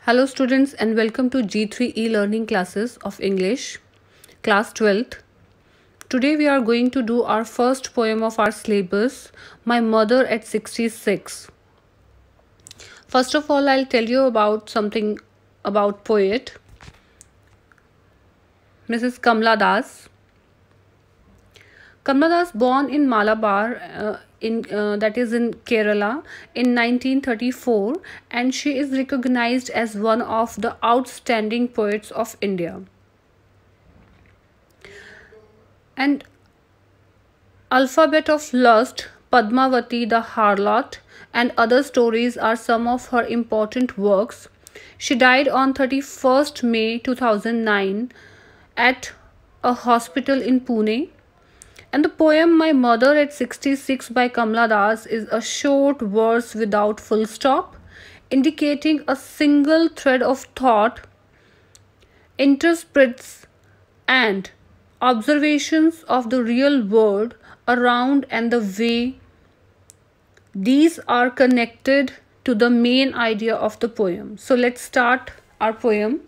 Hello students and welcome to G3 e-learning classes of English, class 12th. Today we are going to do our first poem of our syllabus, My Mother at 66. First of all, I'll tell you about something about poet, Mrs. Kamla Das. Kamla Das born in Malabar that is in Kerala in 1934, and she is recognized as one of the outstanding poets of India. And Alphabet of Lust, Padmavati the Harlot, and other stories are some of her important works. She died on 31st May 2009 at a hospital in Pune. And the poem My Mother at 66 by Kamla Das is a short verse without full stop, indicating a single thread of thought, interspersed and observations of the real world around and the way these are connected to the main idea of the poem. So let's start our poem.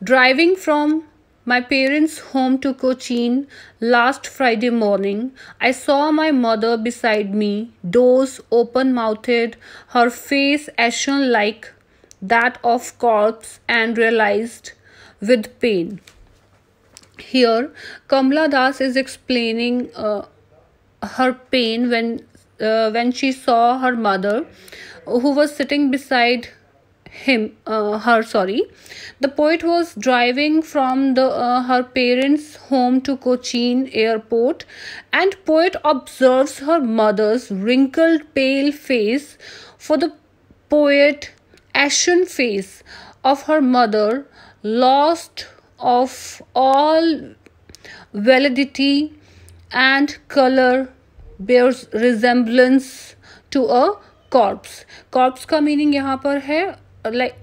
Driving from my parents' home to Cochin last Friday morning, I saw my mother beside me, doors open-mouthed, her face ashen like that of corpse, and realized with pain. Here, Kamla Das is explaining her pain when she saw her mother, who was sitting beside her. The poet was driving from her parents' home to Cochin airport, and poet observes her mother's wrinkled, pale face. For the poet, ashen face of her mother, lost of all validity and color, bears resemblance to a corpse. Corpse का meaning यहाँ पर है like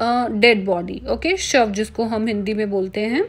dead body, okay, शव जिसको हम हिंदी में बोलते हैं.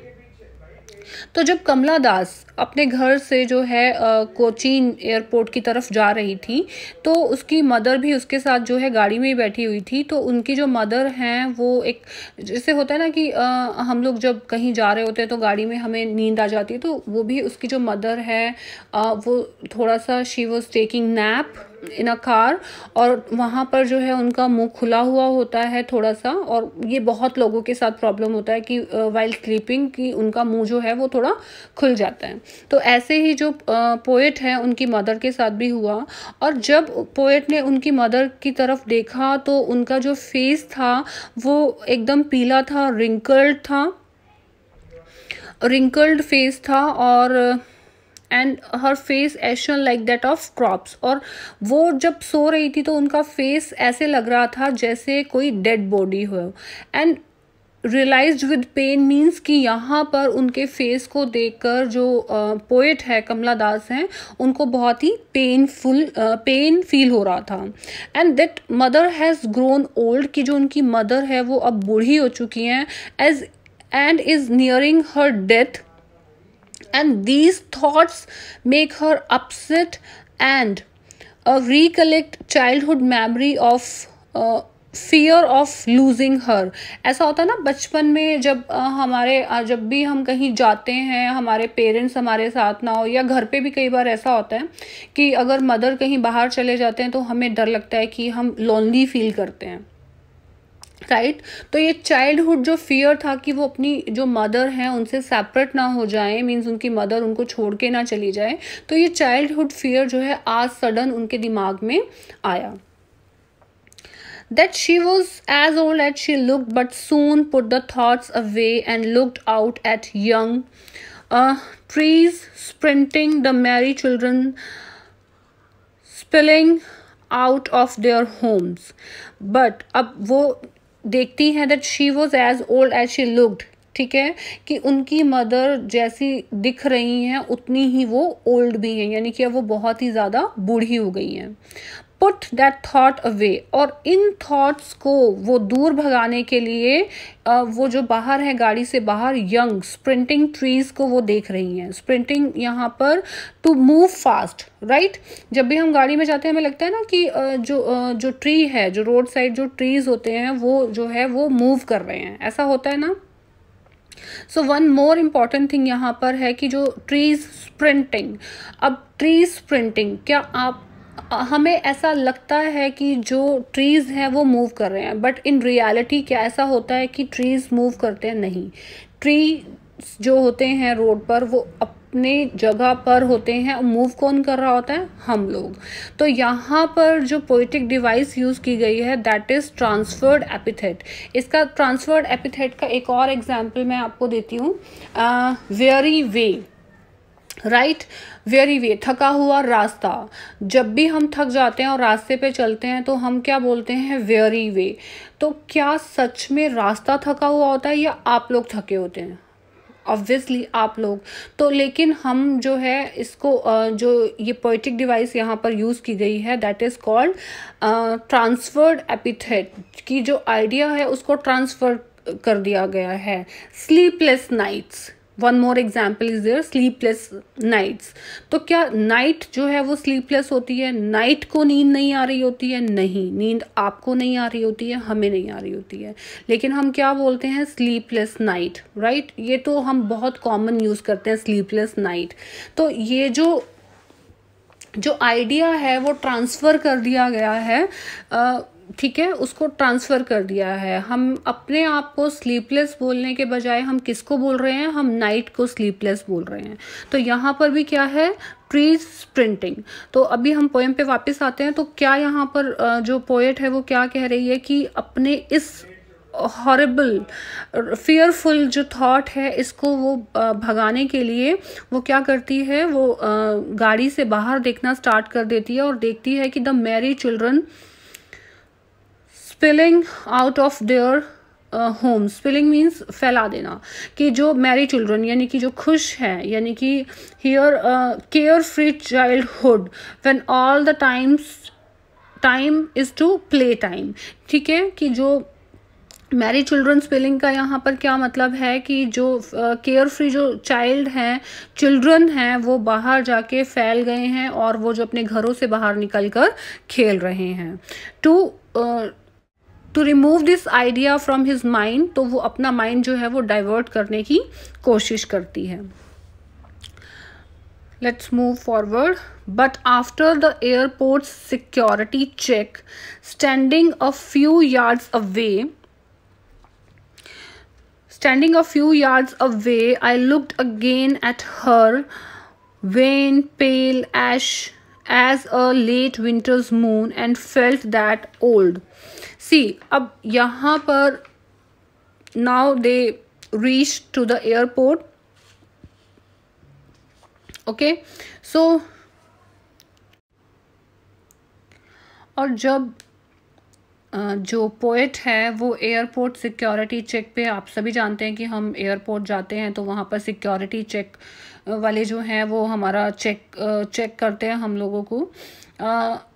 तो जब कमला दास अपने घर से जो है कोचीन एयरपोर्ट की तरफ जा रही थी, तो उसकी मदर भी उसके साथ जो है गाड़ी में ही बैठी हुई थी. तो उनकी जो मदर हैं वो एक, जैसे होता है ना कि हम लोग जब कहीं जा रहे होते हैं तो गाड़ी में हमें नींद आ जाती है, तो वो भी उसकी जो मदर है वो थोड़ा सा she was taking nap in a car, और वहाँ पर जो है उनका मुंह खुला हुआ होता है थोड़ा सा, और ये बहुत लोगों के साथ प्रॉब्लम होता है कि वाइल स्लीपिंग कि उनका मुंह जो है वो थोड़ा खुल जाता है. तो ऐसे ही जो पोएट है उनकी मदर के साथ भी हुआ, और जब पोएट ने उनकी मदर की तरफ देखा तो उनका जो फेस था वो एकदम पीला था, रिंकल्ड फेस था, और and her face ation like that of crops. और वो जब सो रही थी तो उनका फेस ऐसे लग रहा था जैसे कोई डेड बॉडी हो. And realised with pain means कि यहाँ पर उनके फेस को देखकर जो पोएट है कमला दास हैं उनको बहुत ही पेन फील हो रहा था. And that mother has grown old, कि जो उनकी मदर है वो अब बूढ़ी हो चुकी हैं, and is nearing her death. And these thoughts make her upset and recollect childhood memory of fear of losing her. ऐसा होता है ना बचपन में, जब भी हम कहीं जाते हैं, हमारे पेरेंट्स हमारे साथ ना हो, या घर पे भी कई बार ऐसा होता है कि अगर मदर कहीं बाहर चले जाते हैं तो हमें डर लगता है कि हम लोनली फील करते हैं, राइट. तो ये चाइल्डहुड जो फियर था कि वो अपनी जो मदर हैं उनसे सेपरेट ना हो जाए, मीन्स उनकी मदर उनको छोड़ के ना चली जाए, तो ये चाइल्डहुड फियर जो है आज सडन उनके दिमाग में आया. That she was as old as she looked, but soon put the thoughts away and looked out at young trees sprinting, the merry children spilling out of their homes. But अब वो देखती हैं that she was as old as she looked, ठीक है, कि उनकी mother जैसी दिख रही हैं उतनी ही वो ओल्ड भी हैं, यानी कि अब वो बहुत ही ज़्यादा बूढ़ी हो गई हैं. पुट दैट थॉट अवे, और इन थॉट्स को वो दूर भगाने के लिए वो जो बाहर है, गाड़ी से बाहर, यंग स्प्रिंटिंग ट्रीज को वो देख रही हैं। स्प्रिंटिंग यहाँ पर टू मूव फास्ट, राइट। जब भी हम गाड़ी में जाते हैं हमें लगता है ना कि जो ट्री है, जो रोड साइड जो ट्रीज होते हैं वो जो है वो मूव कर रहे हैं, ऐसा होता है ना। So one more important thing यहाँ पर है कि जो ट्रीज स्प्रिंटिंग, अब ट्रीज स्प्रिंटिंग, क्या आप हमें ऐसा लगता है कि जो ट्रीज हैं वो मूव कर रहे हैं, बट इन रियलिटी क्या ऐसा होता है कि ट्रीज मूव करते हैं? नहीं। ट्री जो होते हैं रोड पर वो अपने जगह पर होते हैं, मूव कौन कर रहा होता है? हम लोग। तो यहाँ पर जो पोइटिक डिवाइस यूज की गई है दैट इज ट्रांसफर्ड एपिथेट। इसका ट्रांसफर्ड एपिथेट का एक और एग्जाम्पल मैं आपको देती हूँ, very way, right. Very way, थका हुआ रास्ता। जब भी हम थक जाते हैं और रास्ते पे चलते हैं तो हम क्या बोलते हैं? Very way. तो क्या सच में रास्ता थका हुआ होता है या आप लोग थके होते हैं? ऑब्वियसली आप लोग। तो लेकिन हम जो है इसको जो ये पोइटिक डिवाइस यहाँ पर यूज़ की गई है that is called transferred epithet, की जो आइडिया है उसको ट्रांसफर कर दिया गया है। Sleepless nights, one more example is there, sleepless nights. तो क्या नाइट जो है वो स्लीपलेस होती है? नाइट को नींद नहीं आ रही होती है? नहीं, नींद आपको नहीं आ रही होती है, हमें नहीं आ रही होती है, लेकिन हम क्या बोलते हैं? Sleepless night, right. ये तो हम बहुत कॉमन यूज़ करते हैं, स्लीपलेस नाइट। तो ये जो आइडिया है वो ट्रांसफ़र कर दिया गया है, ठीक है, उसको ट्रांसफ़र कर दिया है। हम अपने आप को स्लीपलेस बोलने के बजाय हम किसको बोल रहे हैं? हम नाइट को स्लीपलेस बोल रहे हैं। तो यहाँ पर भी क्या है? Tree sprinting. तो अभी हम पोएम पे वापस आते हैं। तो क्या यहाँ पर जो पोएट है वो क्या कह रही है कि अपने इस हॉरिबल फियरफुल जो थॉट है इसको वो भगाने के लिए वो क्या करती है? वो गाड़ी से बाहर देखना स्टार्ट कर देती है और देखती है कि the Mary children spilling out of their home. Spilling means फैला देना, कि जो मैरी चिल्ड्रन यानी कि जो खुश है, यानी कि here carefree childhood when all the time is to play time. ठीक है, कि जो मैरी चिल्ड्रन स्पेलिंग का यहाँ पर क्या मतलब है कि जो केयर फ्री जो चाइल्ड हैं, चिल्ड्रन हैं, वो बाहर जाके फैल गए हैं और वो जो अपने घरों से बाहर निकल कर खेल रहे हैं। To remove this idea from his mind, तो वो अपना माइंड जो है वो डाइवर्ट करने की कोशिश करती है। Let's move forward. But after the airport's security check, standing a few yards away, I looked again at her, wan, pale as a late winter's moon, and felt that old. See, अब यहाँ पर now they reached to the airport. Okay, so और जब जो poet है वो airport security check पे, आप सभी जानते हैं कि हम एयरपोर्ट जाते हैं तो वहाँ पर सिक्योरिटी चेक वाले जो हैं वो हमारा चेक करते हैं हम लोगों को।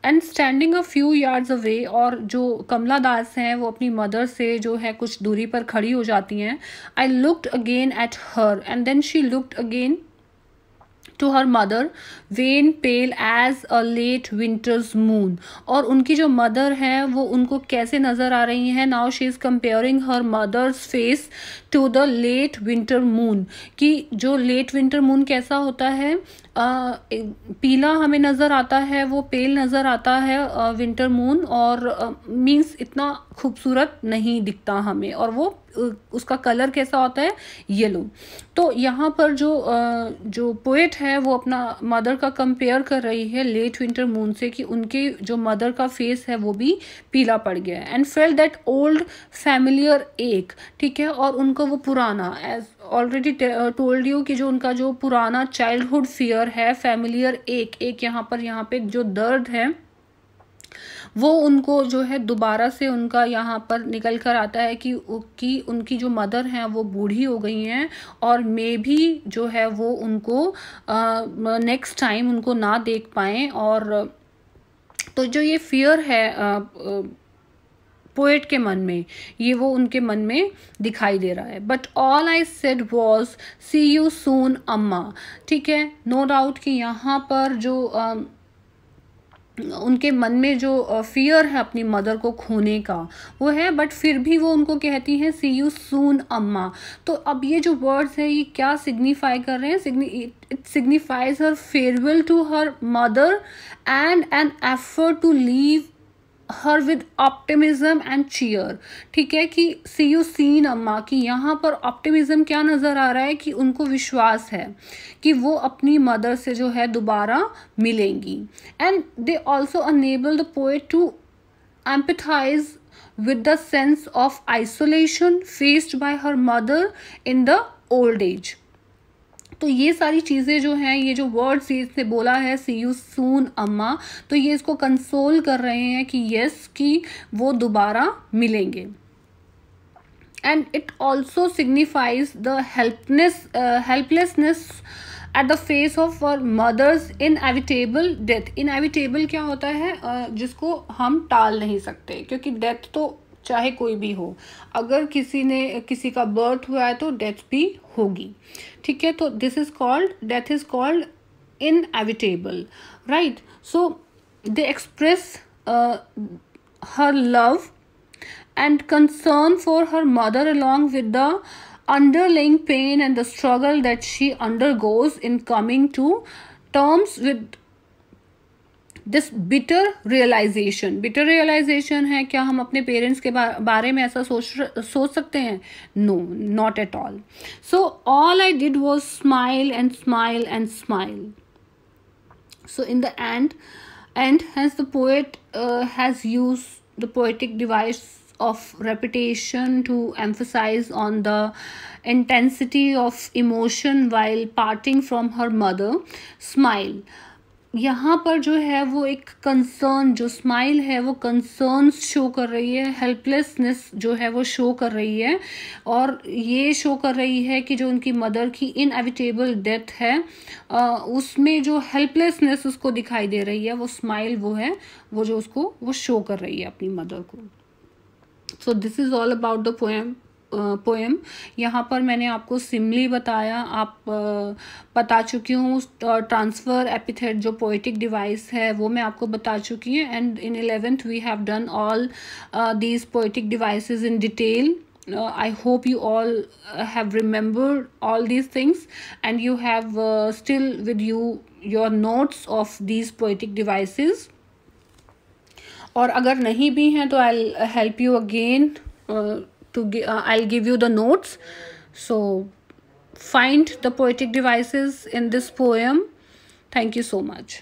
And standing a few yards away, और जो कमला दास हैं वो अपनी मदर से जो है कुछ दूरी पर खड़ी हो जाती हैं। I looked again at her and then she looked again to her mother, vain, pale as a late winter's moon। और उनकी जो मदर है वो उनको कैसे नज़र आ रही हैं? Now she is comparing her mother's face to the late winter moon, कि जो late winter moon कैसा होता है? पीला हमें नज़र आता है, वो पेल नज़र आता है विंटर मून, और मीन्स इतना खूबसूरत नहीं दिखता हमें, और वो उसका कलर कैसा होता है? येलो। तो यहाँ पर जो पोएट है वो अपना मदर का कंपेयर कर रही है लेट विंटर मून से, कि उनके जो मदर का फेस है वो भी पीला पड़ गया है। And felt that old familiar एक, ठीक है, और उनको वो पुराना, एज ऑलरेडी टोल्ड यू कि जो उनका जो पुराना चाइल्डहुड फियर है, फैमिलियर एक यहाँ पे जो दर्द है वो उनको जो है दोबारा से उनका यहाँ पर निकल कर आता है कि उनकी जो मदर हैं वो बूढ़ी हो गई हैं, और मे भी जो है वो उनको नेक्स्ट टाइम उनको ना देख पाएँ, और तो जो ये फियर है पोएट के मन में, ये वो उनके मन में दिखाई दे रहा है. But all I said was see you soon अम्मा. ठीक है, नो डाउट कि यहाँ पर जो उनके मन में जो फियर है अपनी मदर को खोने का वो है, बट फिर भी वो उनको कहती हैं सी यू सून अम्मा. तो अब ये जो वर्ड्स है ये क्या सिग्निफाई कर रहे हैं? It signifies her farewell to her mother and an effort to leave her with optimism and cheer. ठीक है, कि सी यू सीन अम्मा, कि यहाँ पर ऑप्टिमिज्म क्या नज़र आ रहा है कि उनको विश्वास है कि वो अपनी मदर से जो है दोबारा मिलेंगी. And they also enable the poet to empathise with the sense of isolation faced by her mother in the old age. तो ये सारी चीज़ें जो हैं, ये जो वर्ड्स इसने बोला है सी यू सून अम्मा, तो ये इसको कंसोल कर रहे हैं कि यस कि वो दोबारा मिलेंगे. And it also signifies the helplessness at the face of our mother's inevitable death. Inevitable क्या होता है? जिसको हम टाल नहीं सकते, क्योंकि डेथ तो चाहे कोई भी हो, अगर किसी का बर्थ हुआ है तो डेथ भी होगी. ठीक है, तो death is called inevitable, right. So they express her love and concern for her mother along with the underlying pain and the struggle that she undergoes in coming to terms with this bitter realization. bitter realization है क्या हम अपने parents के बारे में ऐसा सोच सकते हैं? No, not at all. So all I did was smile and smile and smile. So in the end hence the poet has used the poetic device of repetition to emphasize on the intensity of emotion while parting from her mother. Smile, यहाँ पर जो है वो एक concern, जो smile है वो concern show कर रही है, हेल्पलेसनेस जो है वो शो कर रही है, और ये शो कर रही है कि जो उनकी मदर की इनएविटेबल डेथ है उसमें जो हेल्पलेसनेस उसको दिखाई दे रही है, वो स्माइल वो है वो जो उसको वो शो कर रही है अपनी मदर को. So this is all about the poem. यहाँ पर मैंने आपको सिमली बताया, आप बता चुकी हूँ. ट्रांसफ़र एपिथेट जो पोएटिक डिवाइस है वो मैं आपको बता चुकी है. And in 11th we have done all these poetic devices in detail. I hope you all have remembered all these things and you have still with you your notes of these poetic devices. और अगर नहीं भी हैं तो I'll help you again I'll give you the notes. So find the poetic devices in this poem. Thank you so much.